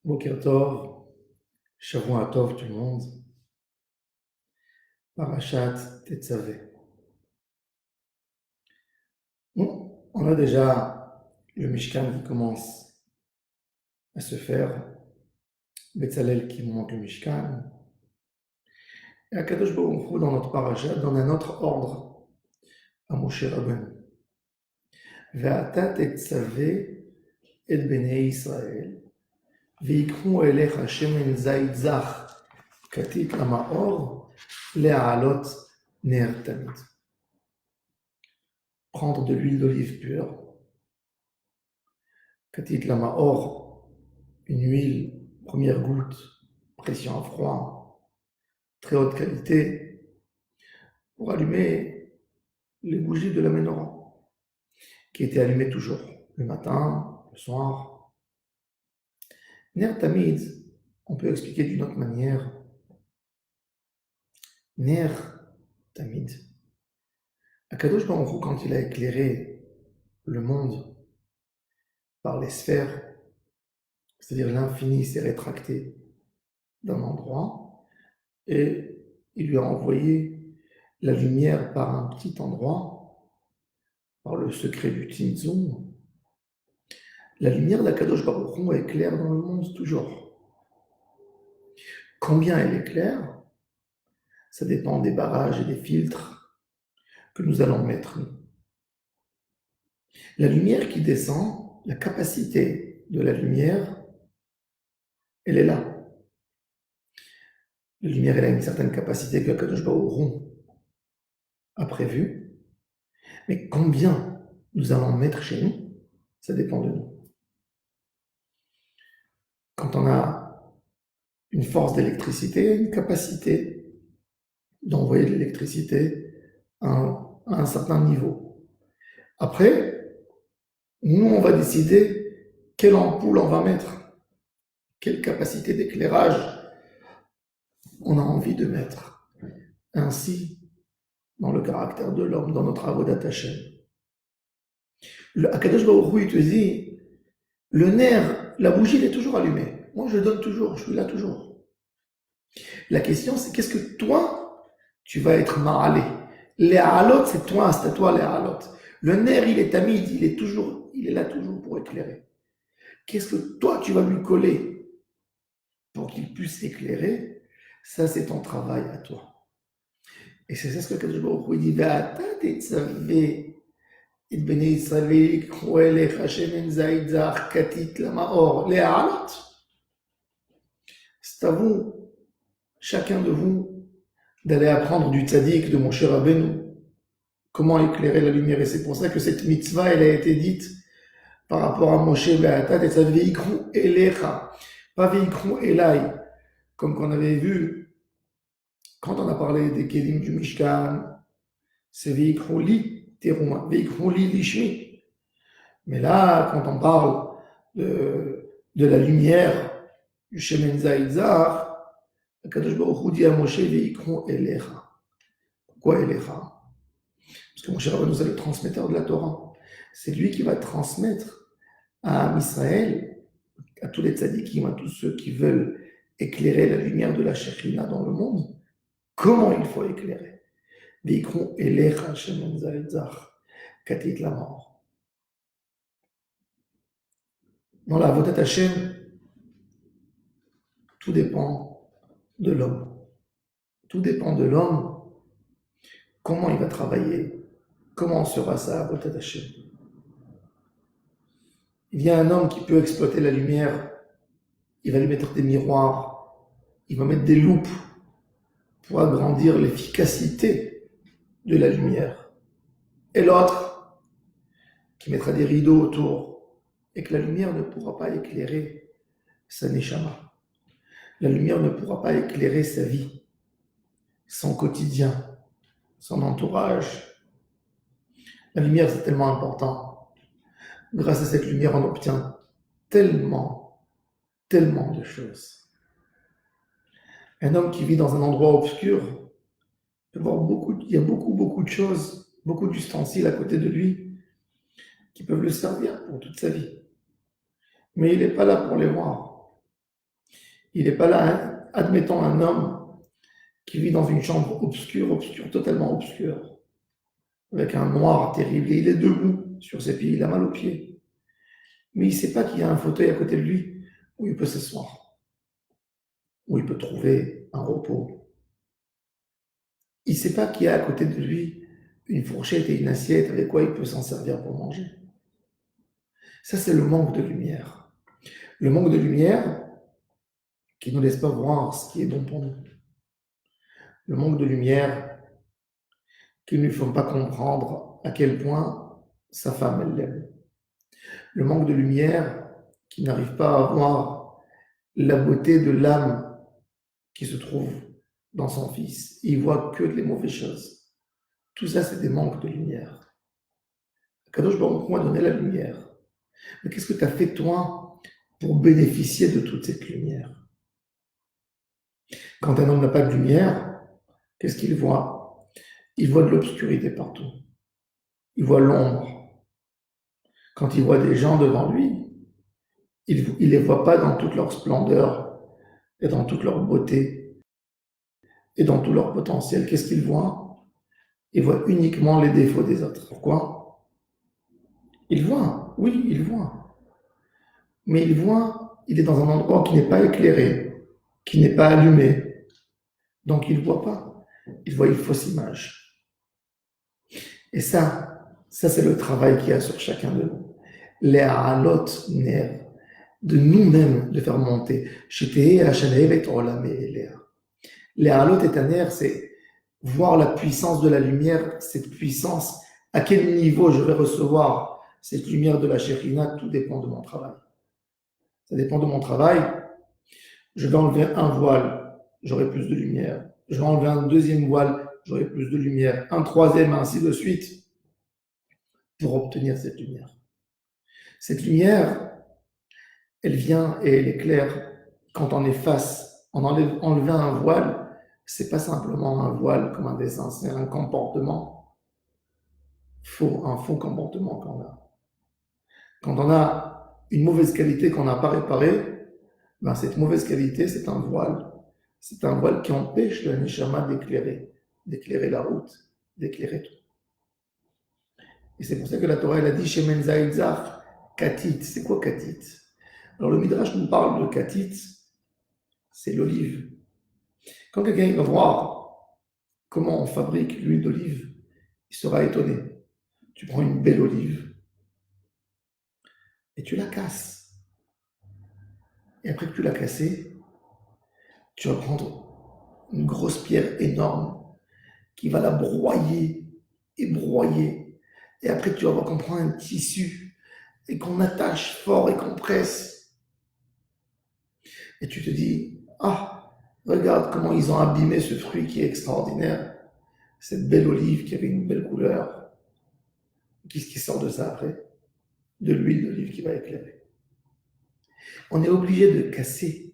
Boker Tov, Shavua Tov tout le monde, Parashat Tetzavé. Bon, on a déjà le Mishkan qui commence à se faire, Betzalel qui monte le Mishkan, et Akadosh Baruch Hu dans notre parashat donne un autre ordre à Moshe Rabbeinu. Ve'ata tetzavé et bnei Israël, ve'yikru elecha shemen zayit zach katit lamaor le'alot ner tamid. Prendre de l'huile d'olive pure, katit lamaor, une huile, première goutte, pression à froid, très haute qualité, pour allumer les bougies de la menorah, qui étaient allumées toujours, le matin, le soir. Ner tamid, on peut expliquer d'une autre manière. Ner tamid. Akadosh Baruch Hu, quand il a éclairé le monde par les sphères, c'est-à-dire l'infini s'est rétracté d'un endroit, et il lui a envoyé la lumière par un petit endroit, par le secret du Tzimtzum. La lumière d'Akadosh Baruch Hu éclaire dans le monde toujours. Combien elle éclaire, ça dépend des barrages et des filtres que nous allons mettre. La lumière qui descend, la capacité de la lumière, elle est là. La lumière, elle a une certaine capacité que Akadosh Baruch Hu a prévue, mais combien nous allons mettre chez nous, ça dépend de nous. Quand on a une force d'électricité, une capacité d'envoyer de l'électricité à un certain niveau. Après, nous, on va décider quelle ampoule on va mettre, quelle capacité d'éclairage on a envie de mettre. Ainsi, dans le caractère de l'homme, dans notre avodat Hashem. Le Akadosh Baruch Hu, il te dit, le nerf, la bougie, elle est toujours allumée. Moi, je donne toujours, je suis là toujours. La question, c'est qu'est-ce que toi, tu vas être ma'alé. Les halot, c'est à toi les halot. Le nerf, il est tamid, il est là toujours pour éclairer. Qu'est-ce que toi, tu vas lui coller pour qu'il puisse éclairer? Ça, c'est ton travail à toi. Et c'est ça ce que Kadosh Baruch Hu dit, Ve'ata tetzavé et bnei Israël yikru elecha shemen zayit zach katit lamaor le'alot. C'est à vous, chacun de vous, d'aller apprendre du tzaddik, de Moshe Rabbeinu, comment éclairer la lumière. Et c'est pour ça que cette mitzvah, elle a été dite par rapport à Moshe Ve'ata tetzavé yikru elecha, pas ve'yikru elai, comme qu'on avait vu quand on a parlé des kelim du Mishkan, c'est ve'yikru li teruma, ve'yikru li lishmi. Mais là, quand on parle de la lumière, du shemen zayit zach, Akadosh Baruch Hu dit à Moshe ve'yikru elecha. Pourquoi elecha? Parce que Moshe Rabbeinu, c'est le transmetteur de la Torah. C'est lui qui va transmettre à Israël, à tous les tzadikim, à tous ceux qui veulent éclairer la lumière de la Shekhinah dans le monde, comment il faut éclairer. Ve'yikru elecha shemen zayit zach katit lamaor. Dans la avodat Hashem, tout dépend de l'homme. Tout dépend de l'homme, comment il va travailler, comment sera sa avodat Hashem. Il y a un homme qui peut exploiter la lumière, il va lui mettre des miroirs, il va mettre des loupes pour agrandir l'efficacité de la lumière. Et l'autre, qui mettra des rideaux autour, et que la lumière ne pourra pas éclairer sa neshama. La lumière ne pourra pas éclairer sa vie, son quotidien, son entourage. La lumière, c'est tellement important. Grâce à cette lumière, on obtient tellement de choses. Un homme qui vit dans un endroit obscur peut voir il y a beaucoup de choses, beaucoup d'ustensiles à côté de lui qui peuvent le servir pour toute sa vie. Mais il n'est pas là pour les voir. Il n'est pas là, hein. Admettons un homme qui vit dans une chambre obscure, totalement obscure, avec un noir terrible, et il est debout sur ses pieds, il a mal aux pieds. Mais il ne sait pas qu'il y a un fauteuil à côté de lui où il peut s'asseoir, où il peut trouver un repos. Il ne sait pas qu'il y a à côté de lui une fourchette et une assiette avec quoi il peut s'en servir pour manger. Ça, c'est le manque de lumière. Le manque de lumière qui ne nous laisse pas voir ce qui est bon pour nous. Le manque de lumière qui ne lui font pas comprendre à quel point sa femme, elle l'aime. Le manque de lumière qui n'arrive pas à voir la beauté de l'âme qui se trouve dans son fils. Il voit que les mauvaises choses. Tout ça, c'est des manques de lumière. Kadosh Baruch Hu a donné la lumière. Mais qu'est-ce que tu as fait, toi, pour bénéficier de toute cette lumière? Quand un homme n'a pas de lumière, qu'est-ce qu'il voit? Il voit de l'obscurité partout. Il voit l'ombre. Quand il voit des gens devant lui, il ne les voit pas dans toute leur splendeur et dans toute leur beauté et dans tout leur potentiel. Qu'est-ce qu'il voit? Il voit uniquement les défauts des autres. Pourquoi? Il voit, oui, il voit. Mais il voit, il est dans un endroit qui n'est pas éclairé, qui n'est pas allumé. Donc il ne voit pas. Il voit une fausse image. Et ça c'est le travail qu'il y a sur chacun de nous. Les halot ner, de nous-mêmes de faire monter. Les halot et taner, c'est voir la puissance de la lumière, cette puissance, à quel niveau je vais recevoir cette lumière de la Shekhinah, tout dépend de mon travail. Ça dépend de mon travail. Je vais enlever un voile, j'aurai plus de lumière. Je vais enlever un deuxième voile, j'aurai plus de lumière. Un troisième, ainsi de suite, pour obtenir cette lumière. Cette lumière, elle vient et elle éclaire quand on est face. Enlever un voile, c'est pas simplement un voile comme un dessin, c'est un comportement faux, un faux comportement qu'on a. Quand on a une mauvaise qualité qu'on n'a pas réparée, ben cette mauvaise qualité, c'est un voile. C'est un voile qui empêche le neshama d'éclairer la route, d'éclairer tout. Et c'est pour ça que la Torah, elle a dit Shemen Zaïdzach, Katit. C'est quoi Katit? Alors le Midrash nous parle de Katit, c'est l'olive. Quand quelqu'un va voir comment on fabrique l'huile d'olive, il sera étonné. Tu prends une belle olive et tu la casses. Et après que tu l'as cassée, tu vas prendre une grosse pierre énorme qui va la broyer et broyer. Et après, tu vas voir qu'on prend un tissu et qu'on attache fort et qu'on presse. Et tu te dis, ah, regarde comment ils ont abîmé ce fruit qui est extraordinaire. Cette belle olive qui avait une belle couleur. Qu'est-ce qui sort de ça après? De l'huile d'olive qui va éclairer. On est obligé de casser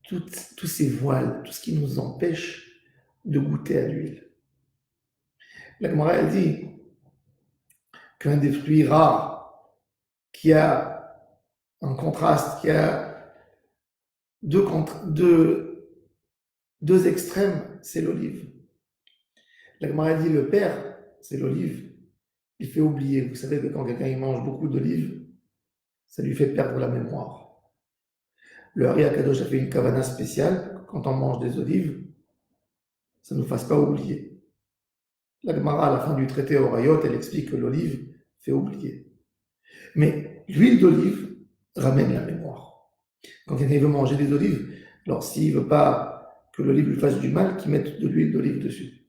tous ces voiles, tout ce qui nous empêche de goûter à l'huile. La Gemara a dit qu'un des fruits rares qui a un contraste, qui a deux extrêmes, c'est l'olive. La Gemara a dit le père, c'est l'olive. Il fait oublier. Vous savez que quand quelqu'un il mange beaucoup d'olives, ça lui fait perdre la mémoire. Le Hari Akadosh a fait une kavana spéciale. Quand on mange des olives, ça ne nous fasse pas oublier. La Gemara, à la fin du traité Horayot, elle explique que l'olive fait oublier. Mais l'huile d'olive ramène la mémoire. Quand quelqu'un veut manger des olives, alors s'il ne veut pas que l'olive lui fasse du mal, qu'il mette de l'huile d'olive dessus.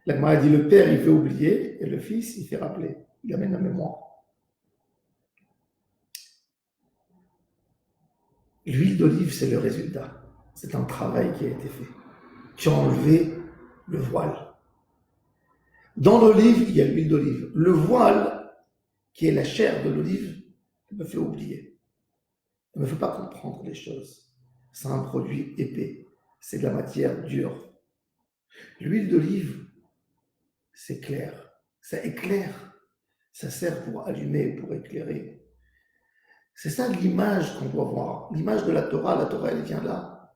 La Gemara dit le père, il fait oublier, et le fils, il fait rappeler. Il amène la mémoire. L'huile d'olive, c'est le résultat. C'est un travail qui a été fait. Tu as enlevé le voile. Dans l'olive, il y a l'huile d'olive. Le voile, qui est la chair de l'olive, me fait oublier. Il ne me fait pas comprendre les choses. C'est un produit épais. C'est de la matière dure. L'huile d'olive, c'est clair. Ça éclaire. Ça sert pour allumer, pour éclairer. C'est ça l'image qu'on doit voir. L'image de la Torah, elle vient là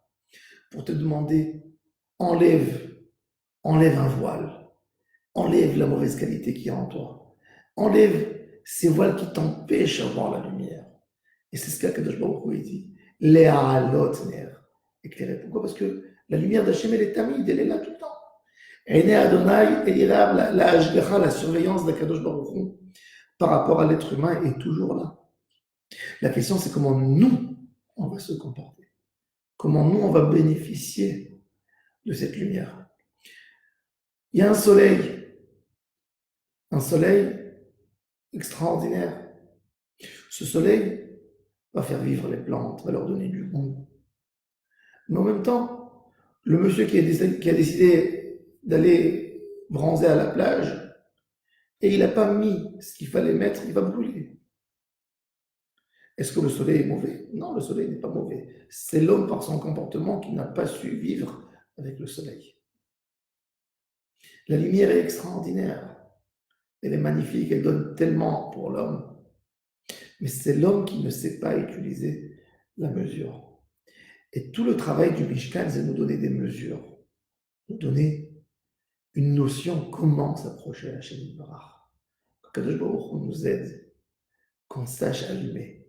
pour te demander, enlève, enlève un voile, enlève la mauvaise qualité qu'il y a en toi, enlève ces voiles qui t'empêchent de voir la lumière. Et c'est ce qu'Akadosh Baruch Hu dit, Léa ner, éclairé. Pourquoi? Parce que la lumière d'Hachem, elle est tamide, elle est là tout le temps. Ene Adonai, Elirav, la Hashgacha, la surveillance d'Akadosh Baruch Hu par rapport à l'être humain est toujours là. La question, c'est comment nous, on va se comporter. Comment nous, on va bénéficier de cette lumière. Il y a un soleil extraordinaire. Ce soleil va faire vivre les plantes, va leur donner du goût. Mais en même temps, le monsieur qui a décidé d'aller bronzer à la plage, et il n'a pas mis ce qu'il fallait mettre, il va brûler. Est-ce que le soleil est mauvais? Non, le soleil n'est pas mauvais. C'est l'homme par son comportement qui n'a pas su vivre avec le soleil. La lumière est extraordinaire. Elle est magnifique, elle donne tellement pour l'homme. Mais c'est l'homme qui ne sait pas utiliser la mesure. Et tout le travail du Mishkan, c'est de nous donner des mesures, nous donner une notion comment s'approcher à Hachem Barach. Que Kadosh Baruch Hu nous aide, qu'on sache allumer,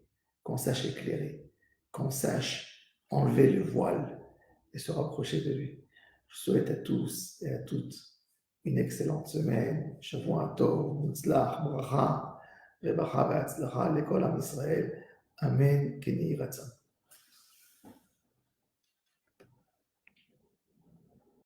qu'on sache éclairer, qu'on sache enlever le voile et se rapprocher de lui. Je souhaite à tous et à toutes une excellente semaine. Shavua Tov, Mutzlach, Bracha, Rebacha Ve'atzlacha, Lekol Am Israël. Amen. Keni Ratzon.